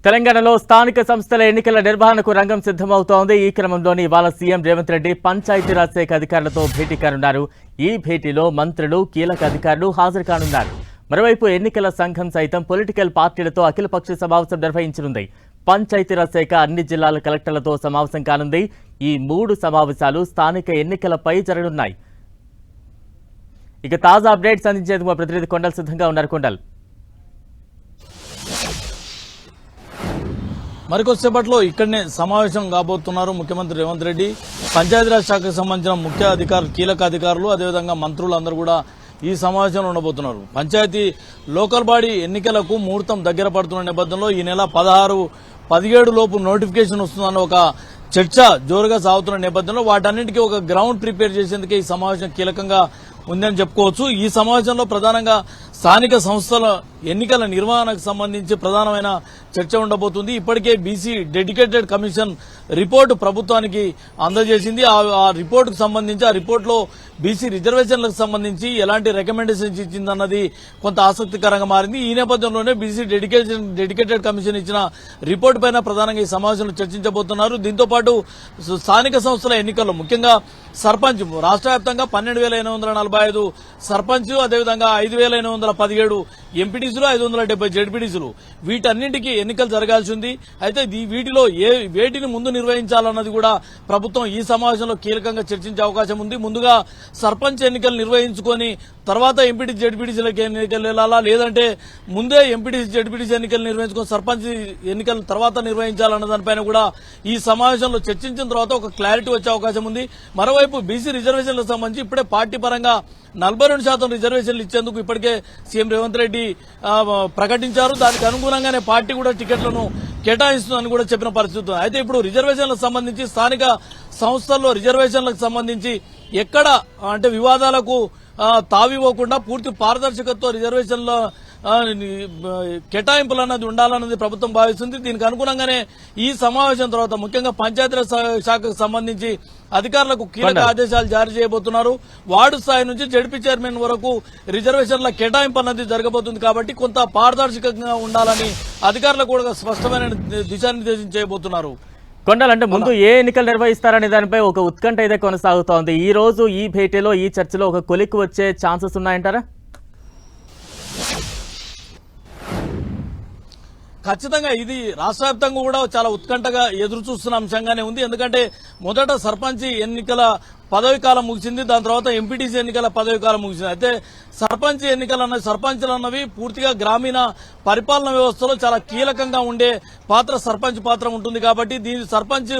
తెలంగాణలో స్థానిక సంస్థల ఎన్నికల నిర్వహణకు రంగం సిద్ధమవుతోంది. ఈ క్రమంలోనే ఇవాళ సీఎం రేవంత్ రెడ్డి పంచాయతీరాజ్ శాఖ అధికారులతో భేటీ కానున్నారు. ఈ భేటీలో మంత్రులు, కీలక అధికారులు హాజరు కానున్నారు. మరోవైపు ఎన్నికల సంఘం సైతం పొలిటికల్ పార్టీలతో అఖిలపక్ష సమావేశం నిర్వహించనుంది. పంచాయతీరాజ్ శాఖ అన్ని జిల్లాల కలెక్టర్లతో సమావేశం కానుంది. ఈ 3 సమావేశాలు స్థానిక ఎన్నికలపై జరగనున్నాయి. ఇక తాజా అప్డేట్స్ అందించేందుకు మా ప్రతినిధి కొండల్ సిద్ధంగా ఉన్నారు. కొండల్, మరికొద్దిసేపట్లో ఇక్కడనే సమావేశం కాబోతున్నారు ముఖ్యమంత్రి రేవంత్ రెడ్డి. పంచాయతీరాజ్ శాఖకు సంబంధించిన ముఖ్య అధికారులు, కీలక అధికారులు, అదేవిధంగా మంత్రులు అందరూ కూడా ఈ సమావేశంలో ఉండబోతున్నారు. పంచాయతీ లోకల్ బాడీ ఎన్నికలకు ముహూర్తం దగ్గర పడుతున్న నేపథ్యంలో ఈ నెల 16, 17 లోపు నోటిఫికేషన్ వస్తుందన్న ఒక చర్చ జోరుగా సాగుతున్న నేపథ్యంలో వాటన్నింటికీ ఒక గ్రౌండ్ ప్రిపేర్ చేసేందుకే ఈ సమావేశం కీలకంగా ఉందని చెప్పుకోవచ్చు. ఈ సమావేశంలో ప్రధానంగా స్థానిక సంస్థల ఎన్నికల నిర్వహణకు సంబంధించి ప్రధానమైన చర్చ ఉండబోతుంది. ఇప్పటికే బీసీ డెడికేటెడ్ కమిషన్ రిపోర్టు ప్రభుత్వానికి అందజేసింది. ఆ రిపోర్టుకు సంబంధించి, ఆ రిపోర్టులో బీసీ రిజర్వేషన్లకు సంబంధించి ఎలాంటి రికమెండేషన్స్ ఇచ్చిందన్నది కొంత ఆసక్తికరంగా మారింది. ఈ నేపథ్యంలోనే బీసీ డెడికేటెడ్ కమిషన్ ఇచ్చిన రిపోర్టు పైన ప్రధానంగా ఈ సమావేశంలో చర్చించబోతున్నారు. దీంతో పాటు స్థానిక సంస్థల ఎన్నికల్లో ముఖ్యంగా సర్పంచ్ రాష్ట్ర వ్యాప్తంగా 12,845 సర్పంచ్, అదేవిధంగా 5,817 ఎంపీటీసీలు, 570 జెడ్పీటీసీలు, వీటన్నింటికీ ఎన్నికలు జరగాల్సి ఉంది. అయితే వీటిలో వేటిని ముందు నిర్వహించాలన్నది కూడా ప్రభుత్వం ఈ సమావేశంలో కీలకంగా చర్చించే అవకాశం ఉంది. ముందుగా సర్పంచ్ ఎన్నికలు నిర్వహించుకొని తర్వాత ఎంపీటీసీ జెడ్పీటీసీలకు ఎన్నికలు వెళ్లాలా, లేదంటే ముందే ఎంపీటీసీ జెడ్పీటీసీ ఎన్నికలు నిర్వహించుకొని సర్పంచ్ ఎన్నికలు తర్వాత నిర్వహించాలన్న దానిపైన కూడా ఈ సమావేశంలో చర్చించిన తర్వాత ఒక క్లారిటీ వచ్చే అవకాశం ఉంది. మరోవైపు బీసీ రిజర్వేషన్లకు సంబంధించి ఇప్పుడే పార్టీ పరంగా 42% రిజర్వేషన్లు ఇచ్చేందుకు ఇప్పటికే సీఎం రేవంత్ రెడ్డి ప్రకటించారు. దానికి అనుగుణంగానే పార్టీ కూడా టికెట్లను కేటాయిస్తుందని కూడా చెప్పిన పరిస్థితి. అయితే ఇప్పుడు రిజర్వేషన్లకు సంబంధించి స్థానిక సంస్థల్లో రిజర్వేషన్లకు సంబంధించి ఎక్కడ అంటే వివాదాలకు తావివ్వకుండా పూర్తి పారదర్శకతతో రిజర్వేషన్ల కేటాయింపులు అన్నది ఉండాలన్నది ప్రభుత్వం భావిస్తుంది. దీనికి అనుగుణంగానే ఈ సమావేశం తర్వాత ముఖ్యంగా పంచాయతీరాజ్ శాఖకు సంబంధించి అధికారులకు కీలక ఆదేశాలు జారీ చేయబోతున్నారు. వార్డు స్థాయి నుంచి జడ్పీ చైర్మన్ వరకు రిజర్వేషన్ల కేటాయింపు అన్నది జరగబోతుంది. కాబట్టి కొంత పారదర్శకంగా ఉండాలని అధికారులకు కూడా స్పష్టమైన దిశానిర్దేశం చేయబోతున్నారు. కొండలంటే ముందు ఏ ఎన్నికలు నిర్వహిస్తారనే దానిపై ఒక ఉత్కంఠ అయితే కొనసాగుతోంది. ఈ రోజు ఈ భేటీలో, ఈ చర్చలో ఒక కొలిక్కి వచ్చే ఛాన్సెస్ ఉన్నాయంటారా? ఖచ్చితంగా ఇది రాష్ట్ర వ్యాప్తంగా కూడా చాలా ఉత్కంఠగా ఎదురు చూస్తున్న అంశంగానే ఉంది. ఎందుకంటే మొదట సర్పంచ్ ఎన్నికల పదవి కాలం ముగిసింది, దాని తర్వాత ఎంపీటీసీ ఎన్నికల పదవి కాలం ముగిసింది. అయితే సర్పంచ్ సర్పంచ్లు అన్నవి పూర్తిగా గ్రామీణ పరిపాలన వ్యవస్థలో చాలా కీలకంగా ఉండే పాత్ర సర్పంచ్ పాత్ర ఉంటుంది. కాబట్టి దీని సర్పంచ్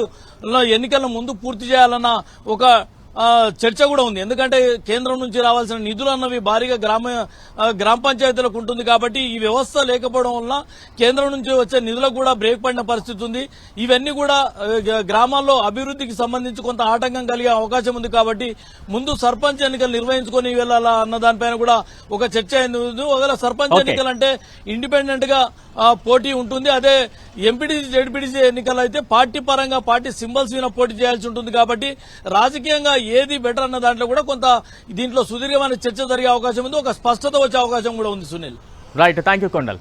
ఎన్నికలను ముందు పూర్తి చేయాలన్న ఒక చర్చ కూడా ఉంది. ఎందుకంటే కేంద్రం నుంచి రావాల్సిన నిధులు అన్నవి భారీగా గ్రామ పంచాయతీలకు ఉంటుంది. కాబట్టి ఈ వ్యవస్థ లేకపోవడం వల్ల కేంద్రం నుంచి వచ్చే నిధులకు కూడా బ్రేక్ పడిన పరిస్థితి ఉంది. ఇవన్నీ కూడా గ్రామాల్లో అభివృద్ధికి సంబంధించి కొంత ఆటంకం కలిగే అవకాశం ఉంది. కాబట్టి ముందు సర్పంచ్ ఎన్నికలు నిర్వహించుకొని వెళ్లాలా అన్న దానిపైన కూడా ఒక చర్చ అయింది. ఒకవేళ సర్పంచ్ ఎన్నికలు అంటే ఇండిపెండెంట్ గా పోటీ ఉంటుంది. అదే ఎంపీటీసీ జెడ్పీటీసీ ఎన్నికలు అయితే పార్టీ పరంగా పార్టీ సింబల్స్ మీద పోటీ చేయాల్సి ఉంటుంది. కాబట్టి రాజకీయంగా ఏది బెటర్ అన్న దాంట్లో కూడా కొంత దీంట్లో సుదీర్ఘమైన చర్చ జరిగే అవకాశం ఉంది. ఒక స్పష్టత వచ్చే అవకాశం కూడా ఉంది. Sunil, right, thank you Kondal.